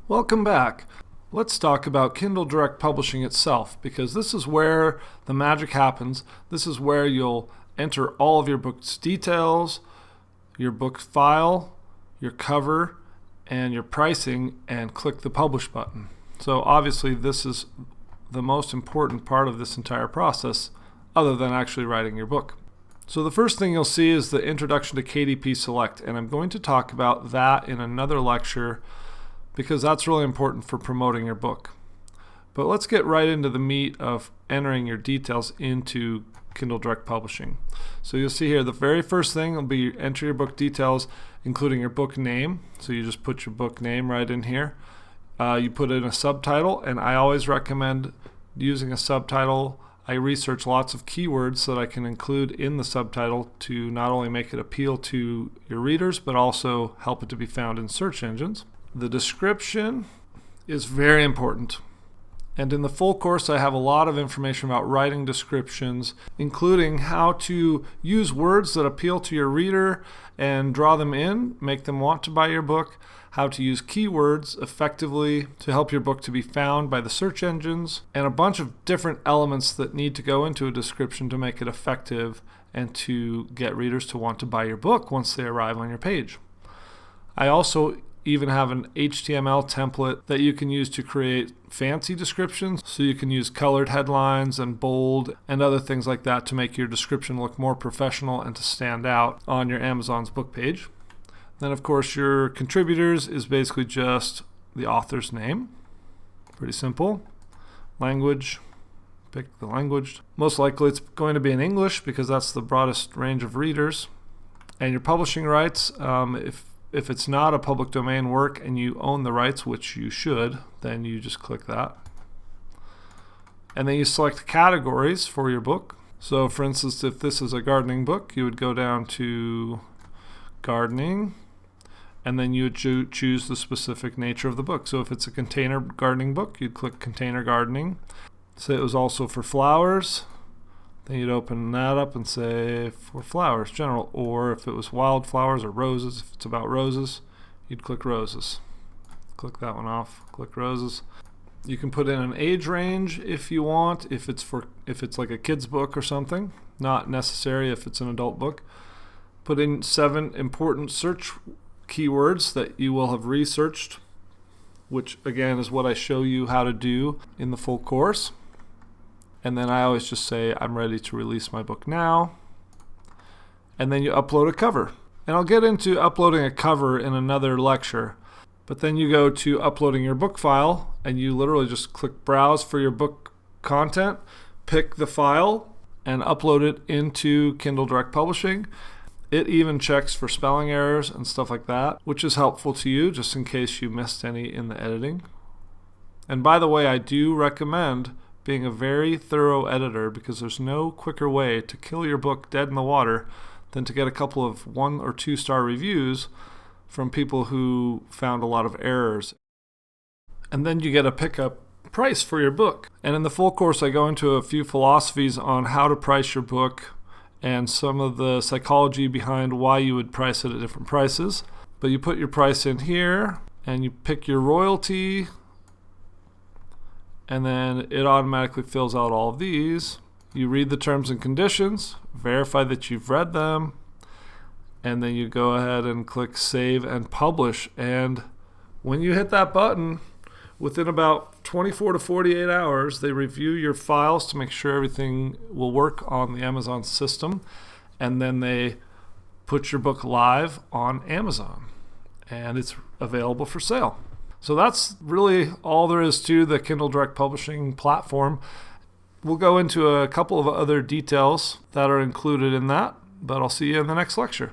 Welcome back. Let's talk about Kindle Direct Publishing itself, because this is where the magic happens. This is where you'll enter all of your book's details, your book file, your cover, and your pricing, and click the publish button. So obviously this is the most important part of this entire process, other than actually writing your book. So the first thing you'll see is the introduction to KDP Select, and I'm going to talk about that in another lecture because that's really important for promoting your book. But let's get right into the meat of entering your details into Kindle Direct Publishing. So you'll see here the very first thing will be enter your book details, including your book name. So you just put your book name right in here. You put in a subtitle, and I always recommend using a subtitle. I research lots of keywords that I can include in the subtitle to not only make it appeal to your readers, but also help it to be found in search engines. The description is very important. And in the full course, I have a lot of information about writing descriptions, including how to use words that appeal to your reader and draw them in, make them want to buy your book, how to use keywords effectively to help your book to be found by the search engines, and a bunch of different elements that need to go into a description to make it effective and to get readers to want to buy your book once they arrive on your page. I also even have an HTML template that you can use to create fancy descriptions. So you can use colored headlines and bold and other things like that to make your description look more professional and to stand out on your Amazon's book page. Then of course your contributors is basically just the author's name. Pretty simple. Language. Pick the language. Most likely it's going to be in English because that's the broadest range of readers. And your publishing rights, if it's not a public domain work and you own the rights, which you should, then you just click that. And then you select categories for your book. So for instance, if this is a gardening book, you would go down to gardening, and then you would choose the specific nature of the book. So if it's a container gardening book, you'd click container gardening. Say it was also for flowers, then you'd open that up and say for flowers, general. Or if it was wildflowers or roses, if it's about roses, you'd click roses. Click that one off, click roses. You can put in an age range if you want, if it's like a kid's book or something, not necessary if it's an adult book. Put in 7 important search keywords that you will have researched, which again is what I show you how to do in the full course. And then I always just say, I'm ready to release my book now. And then you upload a cover. And I'll get into uploading a cover in another lecture. But then you go to uploading your book file, and you literally just click Browse for your book content, pick the file, and upload it into Kindle Direct Publishing. It even checks for spelling errors and stuff like that, which is helpful to you just in case you missed any in the editing. And by the way, I do recommend being a very thorough editor, because there's no quicker way to kill your book dead in the water than to get a couple of 1 or 2 star reviews from people who found a lot of errors. And then you get a pickup price for your book. And in the full course, I go into a few philosophies on how to price your book and some of the psychology behind why you would price it at different prices. But you put your price in here and you pick your royalty, and then it automatically fills out all of these. You read the terms and conditions, verify that you've read them, and then you go ahead and click Save and Publish. And when you hit that button, within about 24 to 48 hours, they review your files to make sure everything will work on the Amazon system, and then they put your book live on Amazon, and it's available for sale. So that's really all there is to the Kindle Direct Publishing platform. We'll go into a couple of other details that are included in that, but I'll see you in the next lecture.